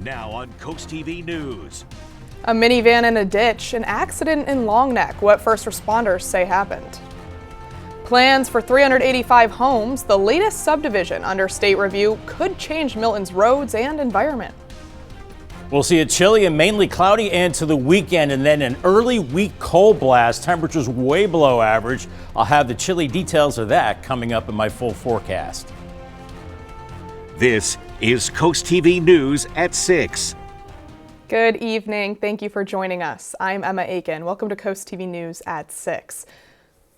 Now on CoastTV News. A minivan in a ditch, an accident in Long Neck, what first responders say happened. Plans for 385 homes, the latest subdivision under state review, could change Milton's roads and environment. We'll see a chilly and mainly cloudy end to the weekend and then an early week cold blast, temperatures way below average. I'll have the chilly details of that coming up in my full forecast. This is CoastTV News at 6. Good evening. Thank you for joining us. I'm Emma Aiken. Welcome to CoastTV News at 6.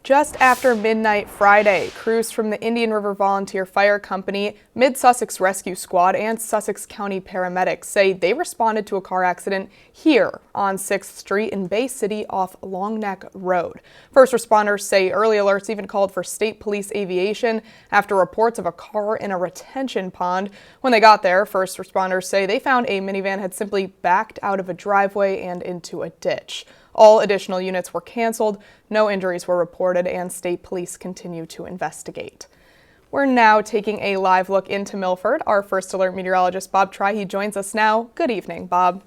Just after midnight Friday, crews from the Indian River Volunteer Fire Company, Mid-Sussex Rescue Squad, and Sussex County paramedics say they responded to a car accident here on 6th Street in Bay City off Long Neck Road. First responders say early alerts even called for state police aviation after reports of a car in a retention pond. When they got there, first responders say they found a minivan had simply backed out of a driveway and into a ditch. All additional units were canceled, no injuries were reported, and state police continue to investigate. We're now taking a live look into Milford. Our First Alert meteorologist Bob Tryhe joins us now. Good evening, Bob.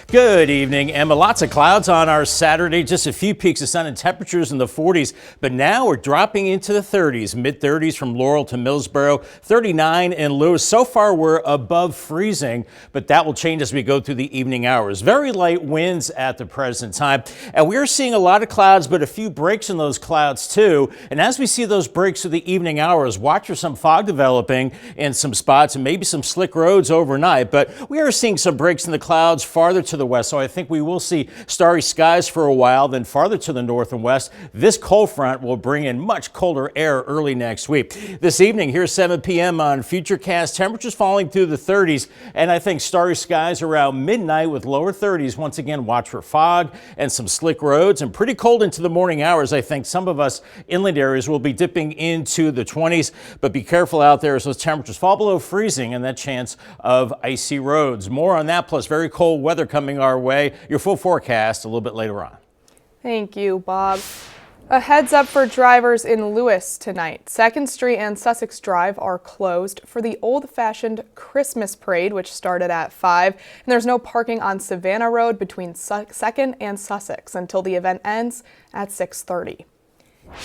Good evening, Emma. Lots of clouds on our Saturday, just a few peaks of sun and temperatures in the 40s, but now we're dropping into the 30s, mid-30s from Laurel to Millsboro, 39 in Lewis. So far we're above freezing, but that will change as we go through the evening hours. Very light winds at the present time, and we are seeing a lot of clouds, but a few breaks in those clouds too. And as we see those breaks through the evening hours, watch for some fog developing in some spots and maybe some slick roads overnight, but we are seeing some breaks in the clouds farther to the west, so I think we will see starry skies for a while. Then farther to the north and west, this cold front will bring in much colder air early next week. This evening, here's 7 p.m. on Futurecast, temperatures falling through the 30s, and I think starry skies around midnight with lower 30s. Once again, watch for fog and some slick roads, and pretty cold into the morning hours. I think some of us inland areas will be dipping into the 20s, but be careful out there as those temperatures fall below freezing and that chance of icy roads. More on that, plus very cold weather coming our way. Your full forecast a little bit later on. Thank you, Bob. A heads up for drivers in Lewis tonight. 2nd Street and Sussex Drive are closed for the old-fashioned Christmas parade, which started at 5. And there's no parking on Savannah Road between 2nd and Sussex until the event ends at 6:30.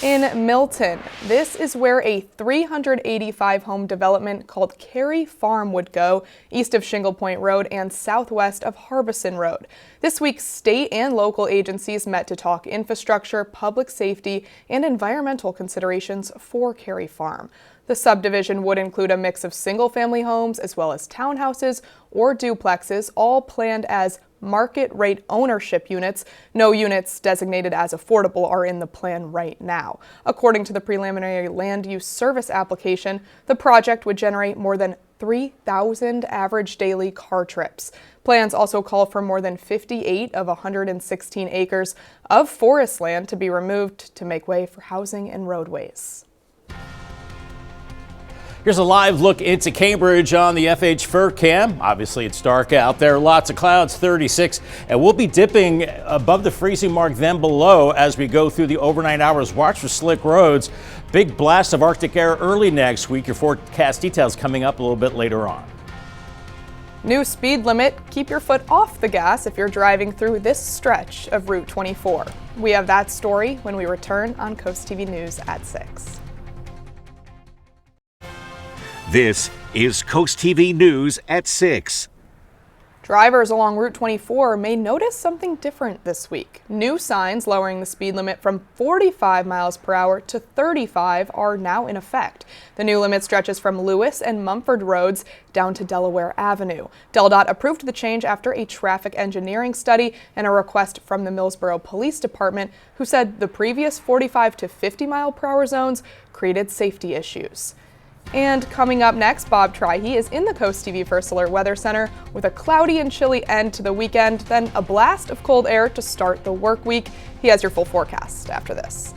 In Milton, this is where a 385-home development called Cary Farm would go, east of Shingle Point Road and southwest of Harbison Road. This week, state and local agencies met to talk infrastructure, public safety, and environmental considerations for Cary Farm. The subdivision would include a mix of single-family homes as well as townhouses or duplexes, all planned as market rate ownership units. No units designated as affordable are in the plan right now. According to the preliminary land use service application, the project would generate more than 3,000 average daily car trips. Plans also call for more than 58 of 116 acres of forest land to be removed to make way for housing and roadways. Here's a live look into Cambridge on the FH Fur Cam. Obviously, it's dark out there. Lots of clouds, 36, and we'll be dipping above the freezing mark, then below as we go through the overnight hours. Watch for slick roads. Big blast of Arctic air early next week. Your forecast details coming up a little bit later on. New speed limit. Keep your foot off the gas if you're driving through this stretch of Route 24. We have that story when we return on CoastTV News at 6. This is CoastTV News at 6. Drivers along Route 24 may notice something different this week. New signs lowering the speed limit from 45 miles per hour to 35 are now in effect. The new limit stretches from Lewis and Mumford Roads down to Delaware Avenue. DelDOT approved the change after a traffic engineering study and a request from the Millsboro Police Department, who said the previous 45 to 50 mile per hour zones created safety issues. And coming up next, Bob Tryhe is in the CoastTV First Alert Weather Center with a cloudy and chilly end to the weekend, then a blast of cold air to start the work week. He has your full forecast after this.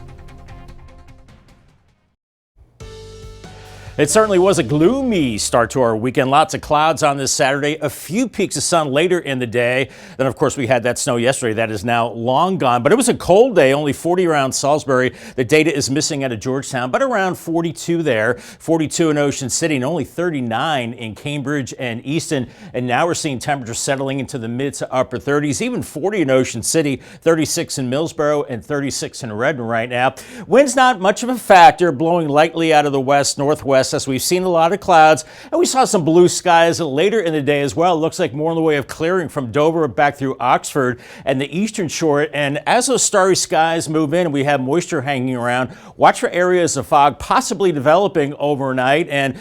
It certainly was a gloomy start to our weekend. Lots of clouds on this Saturday, a few peaks of sun later in the day. Then, of course, we had that snow yesterday. That is now long gone. But it was a cold day, only 40 around Salisbury. The data is missing out of Georgetown, but around 42 there, 42 in Ocean City, and only 39 in Cambridge and Easton. And now we're seeing temperatures settling into the mid to upper 30s, even 40 in Ocean City, 36 in Millsboro, and 36 in Redmond right now. Wind's not much of a factor, blowing lightly out of the west-northwest, as we've seen a lot of clouds, and we saw some blue skies later in the day as well. It looks like more in the way of clearing from Dover back through Oxford and the eastern shore. And as those starry skies move in and we have moisture hanging around, watch for areas of fog possibly developing overnight, and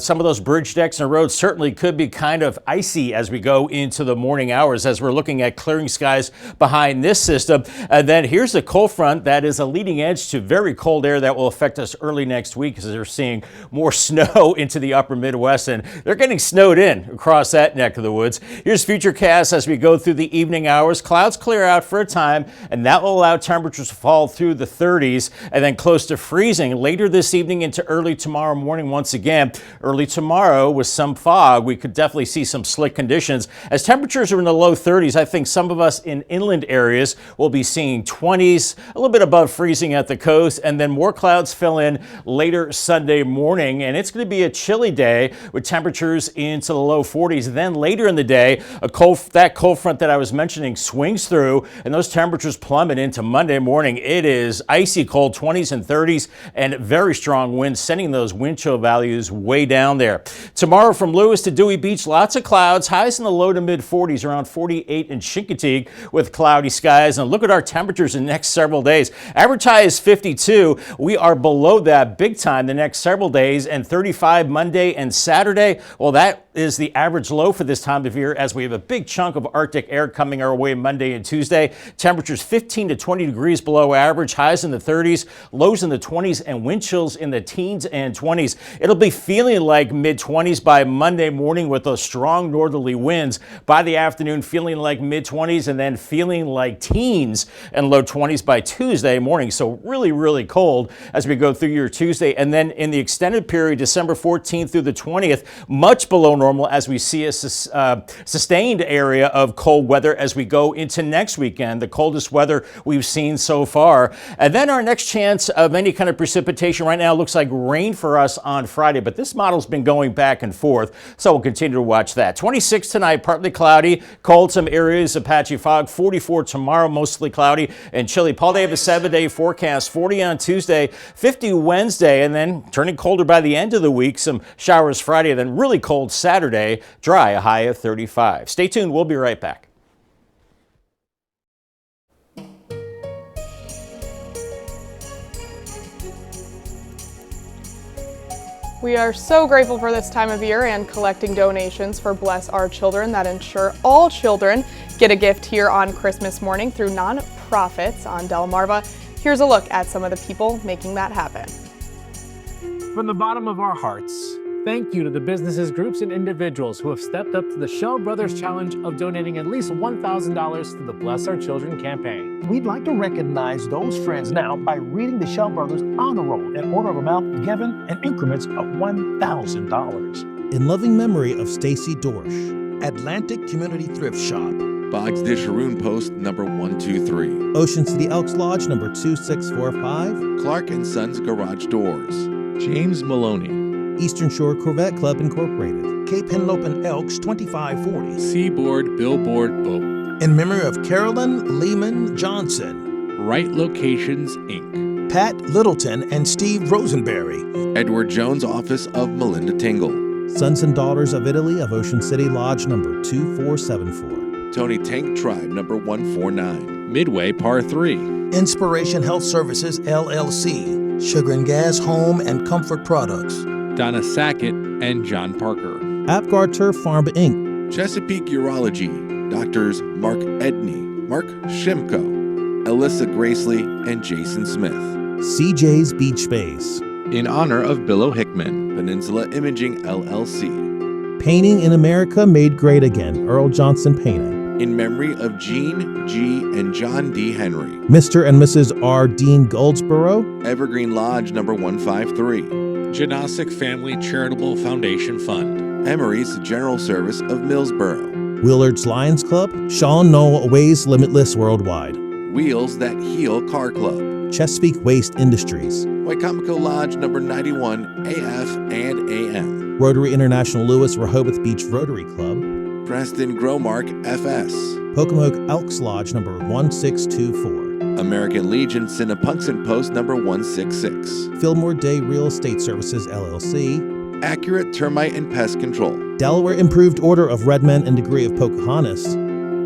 some of those bridge decks and roads certainly could be kind of icy as we go into the morning hours, as we're looking at clearing skies behind this system. And then here's a cold front that is a leading edge to very cold air that will affect us early next week, as they're seeing more snow into the upper Midwest, and they're getting snowed in across that neck of the woods. Here's Futurecast as we go through the evening hours. Clouds clear out for a time, and that will allow temperatures to fall through the 30s and then close to freezing later this evening into early tomorrow morning. Once again, early tomorrow with some fog, we could definitely see some slick conditions. As temperatures are in the low 30s, I think some of us in inland areas will be seeing 20s, a little bit above freezing at the coast, and then more clouds fill in later Sunday morning, and it's going to be a chilly day with temperatures into the low 40s. Then later in the day, that cold front that I was mentioning swings through, and those temperatures plummet into Monday morning. It is icy cold, 20s and 30s, and very strong winds, sending those wind chill values way down there. Tomorrow from Lewis to Dewey Beach, lots of clouds, highs in the low to mid 40s, around 48 in Chincoteague with cloudy skies. And look at our temperatures in the next several days. Average high is 52. We are below that big time the next several days, and 35 Monday and Saturday. Well, that is the average low for this time of year, as we have a big chunk of Arctic air coming our way Monday and Tuesday. Temperatures 15 to 20 degrees below average, highs in the 30s, lows in the 20s, and wind chills in the teens and 20s. It'll be feeling like mid-20s by Monday morning with those strong northerly winds. By the afternoon, feeling like mid-20s, and then feeling like teens and low 20s by Tuesday morning. So really, really cold as we go through your Tuesday. And then in the extended period, December 14th through the 20th, much below normal as we see a sustained area of cold weather as we go into next weekend, the coldest weather we've seen so far. And then our next chance of any kind of precipitation right now looks like rain for us on Friday, but this model's been going back and forth, so we'll continue to watch that. 26 tonight, partly cloudy, cold, some areas of patchy fog. 44 tomorrow, mostly cloudy and chilly. Paul, they have a 7-day forecast, 40 on Tuesday, 50 Wednesday, and then turning colder by the end of the week. Some showers Friday, then really cold Saturday, dry, a high of 35. Stay tuned, we'll be right back. We are so grateful for this time of year and collecting donations for Bless Our Children that ensure all children get a gift here on Christmas morning through nonprofits on Delmarva. Here's a look at some of the people making that happen. From the bottom of our hearts, thank you to the businesses, groups, and individuals who have stepped up to the Shell Brothers Challenge of donating at least $1,000 to the Bless Our Children campaign. We'd like to recognize those friends now by reading the Shell Brothers honor roll in order of amount given in increments of $1,000. In loving memory of Stacy Dorsch. Atlantic Community Thrift Shop. Boggs Dish Haroon Post number 123. Ocean City Elks Lodge number 2645. Clark & Sons Garage Doors. James Maloney. Eastern Shore Corvette Club Incorporated. Cape Henlopen Elks 2540. Seaboard Billboard Boat. In memory of Carolyn Lehman Johnson. Right Locations, Inc. Pat Littleton and Steve Rosenberry. Edward Jones Office of Melinda Tingle. Sons and Daughters of Italy of Ocean City Lodge number 2474. Tony Tank Tribe number 149. Midway Par 3. Inspiration Health Services LLC. Sugar and Gas Home and Comfort Products. Donna Sackett and John Parker. Apgar Turf Farm Inc. Chesapeake Urology. Doctors Mark Edney, Mark Shimko, Alyssa Gracely, and Jason Smith. CJ's Beach Space. In honor of Bill Hickman, Peninsula Imaging LLC. Painting in America Made Great Again, Earl Johnson Painting. In memory of Jean G. and John D. Henry. Mr. and Mrs. R. Dean Goldsboro. Evergreen Lodge number 153. Janosic Family Charitable Foundation Fund. Emery's General Service of Millsboro. Willard's Lions Club, Sean Knoll Ways Limitless Worldwide. Wheels That Heal Car Club. Chesapeake Waste Industries. Waikamico Lodge number 91 AF and AM. Rotary International Lewis Rehoboth Beach Rotary Club. Preston Growmark FS. Pocomoke Elks Lodge number 1624. American Legion Cinnapunxon Post number 166. Fillmore Day Real Estate Services LLC. Accurate Termite and Pest Control. Delaware Improved Order of Red Men and Degree of Pocahontas.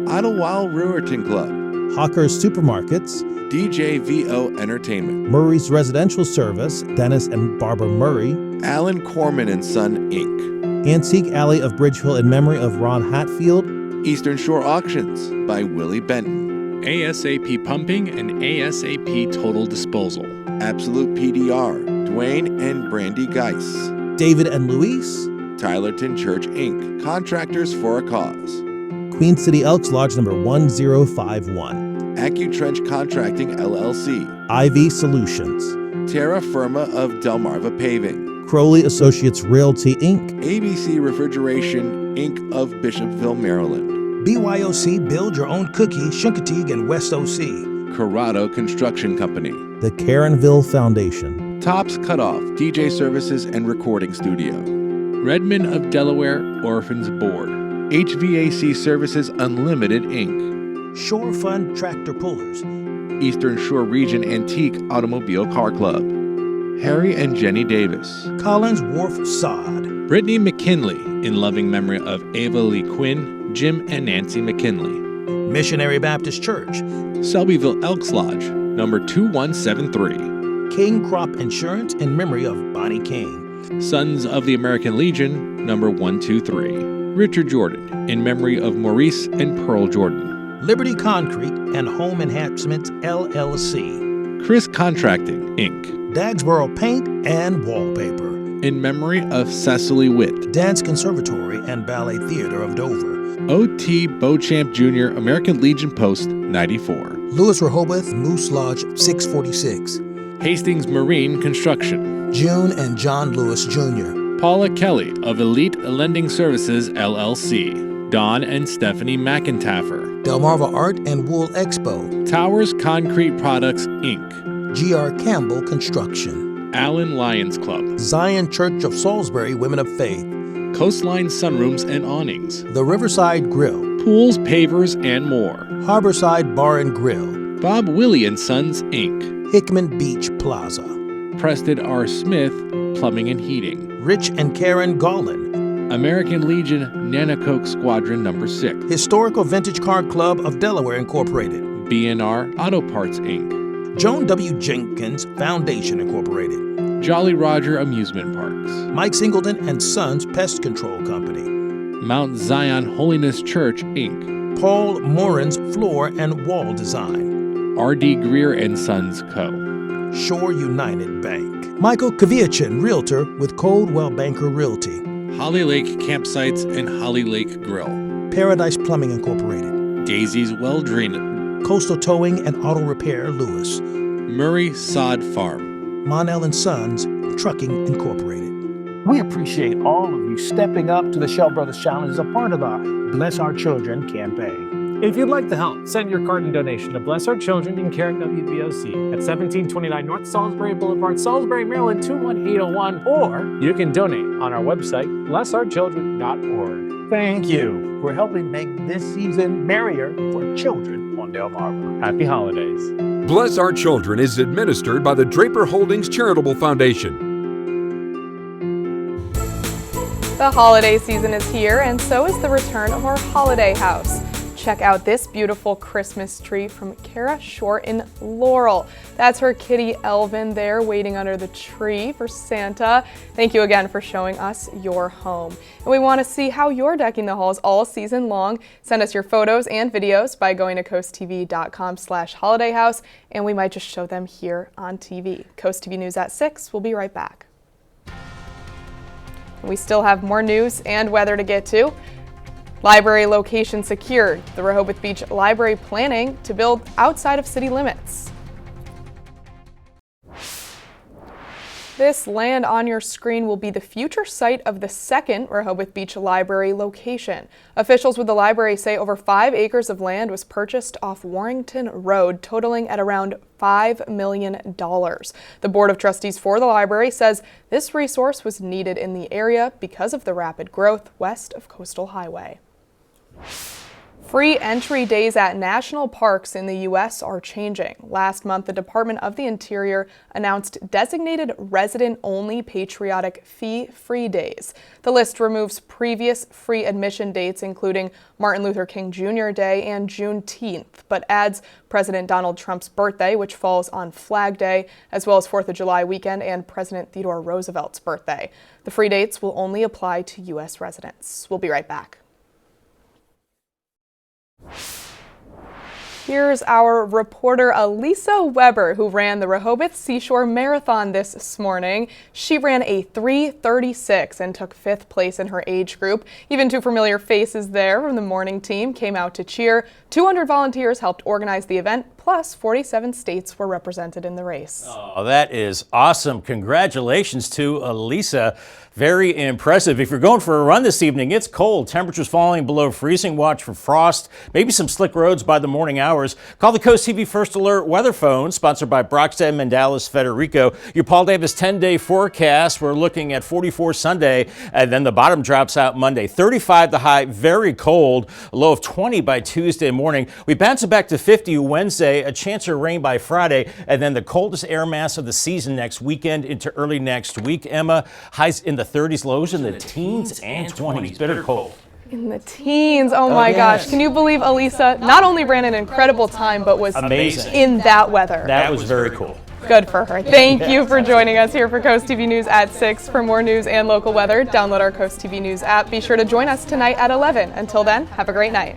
Idlewild Brewerton Club. Hawker's Supermarkets. DJ VO Entertainment. Murray's Residential Service, Dennis and Barbara Murray. Alan Corman and Son, Inc. Antique Alley of Bridgehill in memory of Ron Hatfield. Eastern Shore Auctions by Willie Benton. ASAP Pumping and ASAP Total Disposal. Absolute PDR, Dwayne and Brandy Geis. David and Luis. Tylerton Church, Inc. Contractors for a Cause. Queen City Elks Lodge number 1051. AccuTrench Contracting, LLC. IV Solutions. Terra Firma of Delmarva Paving. Crowley Associates Realty, Inc. ABC Refrigeration, Inc. of Bishopville, Maryland. BYOC Build Your Own Cookie, Shinkatig and West OC. Corrado Construction Company. The Caronville Foundation. Tops Cutoff, DJ Services and Recording Studio. Redmond of Delaware Orphans Board. HVAC Services Unlimited, Inc. Shore Fund Tractor Pullers. Eastern Shore Region Antique Automobile Car Club. Harry and Jenny Davis. Collins Wharf Sod. Brittany McKinley, in loving memory of Ava Lee Quinn, Jim and Nancy McKinley. Missionary Baptist Church. Selbyville Elks Lodge, number 2173. King Crop Insurance in memory of Bonnie King. Sons of the American Legion, number 123. Richard Jordan, in memory of Maurice and Pearl Jordan. Liberty Concrete and Home Enhancements LLC. Chris Contracting, Inc. Dagsboro Paint and Wallpaper. In memory of Cecily Witt. Dance Conservatory and Ballet Theater of Dover. O.T. Beauchamp Jr., American Legion Post 94. Lewis Rehoboth Moose Lodge 646. Hastings Marine Construction. June and John Lewis Jr. Paula Kelly of Elite Lending Services LLC. Don and Stephanie McIntaffer. Delmarva Art and Wool Expo. Towers Concrete Products, Inc. G.R. Campbell Construction. Allen Lions Club. Zion Church of Salisbury Women of Faith. Coastline Sunrooms and Awnings. The Riverside Grill. Pools, Pavers, and more. Harborside Bar and Grill. Bob Willie and Sons, Inc. Hickman Beach Plaza. Preston R. Smith, Plumbing and Heating. Rich and Karen Gollin. American Legion Nanacoke Squadron number 6. Historical Vintage Car Club of Delaware Incorporated. B&R Auto Parts, Inc. Joan W. Jenkins Foundation Incorporated. Jolly Roger Amusement Parks. Mike Singleton and Sons Pest Control Company. Mount Zion Holiness Church, Inc. Paul Morin's Floor and Wall Design. R.D. Greer and Sons Co. Shore United Bank. Michael Kaviachin, Realtor with Coldwell Banker Realty. Holly Lake Campsites and Holly Lake Grill. Paradise Plumbing Incorporated. Daisy's Well Drain. Coastal Towing and Auto Repair Lewis. Murray Sod Farm. Monell and Sons Trucking Incorporated. We appreciate all of you stepping up to the Shell Brothers Challenge as a part of our Bless Our Children campaign. If you'd like to help, send your card and donation to Bless Our Children in care of WBOC at 1729 North Salisbury Boulevard, Salisbury, Maryland 21801, or you can donate on our website, blessourchildren.org. Thank you for helping make this season merrier for children on Delmarva. Happy holidays. Bless Our Children is administered by the Draper Holdings Charitable Foundation. The holiday season is here, and so is the return of our holiday house. Check out this beautiful Christmas tree from Kara Short in Laurel. That's her kitty Elvin there waiting under the tree for Santa. Thank you again for showing us your home. And we want to see how you're decking the halls all season long. Send us your photos and videos by going to coasttv.com/holidayhouse, and we might just show them here on TV. Coast TV News at 6. We'll be right back. We still have more news and weather to get to. Library location secured. The Rehoboth Beach Library planning to build outside of city limits. This land on your screen will be the future site of the second Rehoboth Beach Library location. Officials with the library say over 5 acres of land was purchased off Warrington Road, totaling at around $5 million. The Board of Trustees for the library says this resource was needed in the area because of the rapid growth west of Coastal Highway. Free entry days at national parks in the U.S. are changing. Last month, the Department of the Interior announced designated resident-only patriotic fee-free days. The list removes previous free admission dates, including Martin Luther King Jr. Day and Juneteenth, but adds President Donald Trump's birthday, which falls on Flag Day, as well as 4th of July weekend and President Theodore Roosevelt's birthday. The free dates will only apply to U.S. residents. We'll be right back. Here's our reporter Eleisa Weber, who ran the Rehoboth Seashore Marathon this morning. She ran a 3:36 and took 5th place in her age group. Even 2 familiar faces there from the morning team came out to cheer. 200 volunteers helped organize the event, plus 47 states were represented in the race. Oh, that is awesome. Congratulations to Eleisa. Very impressive. If you're going for a run this evening, it's cold. Temperatures falling below freezing. Watch for frost, maybe some slick roads by the morning hours. Call the Coast TV First Alert weather phone, sponsored by Brockstead, Mandalis, Federico. Your Paul Davis 10-day forecast. We're looking at 44 Sunday, and then the bottom drops out Monday. 35 the high, very cold. A low of 20 by Tuesday morning. We bounce it back to 50 Wednesday, a chance of rain by Friday, and then the coldest air mass of the season next weekend into early next week. Emma, highs in the 30s, lows in the teens and 20s. Bitter cold. In the teens. Oh my gosh. Can you believe Eleisa not only ran an incredible time, but was amazing in that weather? That was very cool. Good for her. Thank you for joining us here for Coast TV News at 6. For more news and local weather, download our Coast TV News app. Be sure to join us tonight at 11. Until then, have a great night.